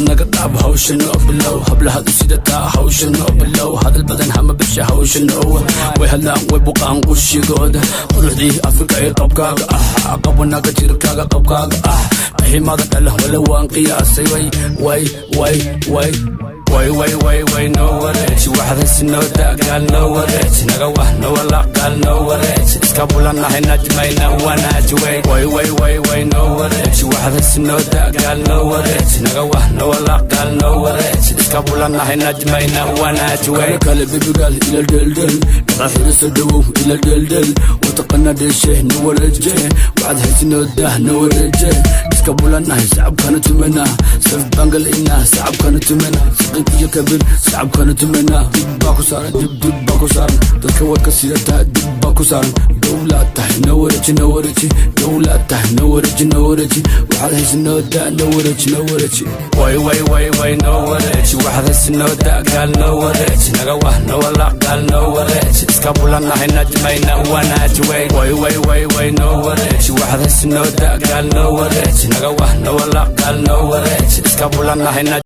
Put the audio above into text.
naga qaab hawshan oo bilow hablaha dusidata hawshan oo bilow hadal badan hama bisha hawshan oo way hadlaan way buqaan qushigooda quruxdii afrika ee qabkaaga qabanaga jirkaaga qabkaaga qihimada dhal wala waan qiyaasay way no worries waxda sinooda gal no worries naga wax no wala gal no worries iska bulanahay najmayna wanaaj way no worries waxda sinooda gal no worries naga wax no wala gal no worries iska bulanahay najmayna wanaaj kale bibigal ila deldel raxirisa dawo ila deldel wataqana deeshe no worries waxda sinooda no worries iska bulanahay sacabkana tumana saf bangal ina sacabkana tumana يا كبير صعب كانت منا باكو صار دب باكو صار تكوّر كسيرتها دب باكو صار دولة تحت نورتي دولة تحت نورتي وحده سنودا نورتي واي نورتي وحده سنودا قال نورتي نغوه نولا قال نورتي اسكابولنا هنا جمينا وانا جوي واي نورتي وحده سنودا قال نورتي نغوه نولا قال نورتي اسكابولنا هنا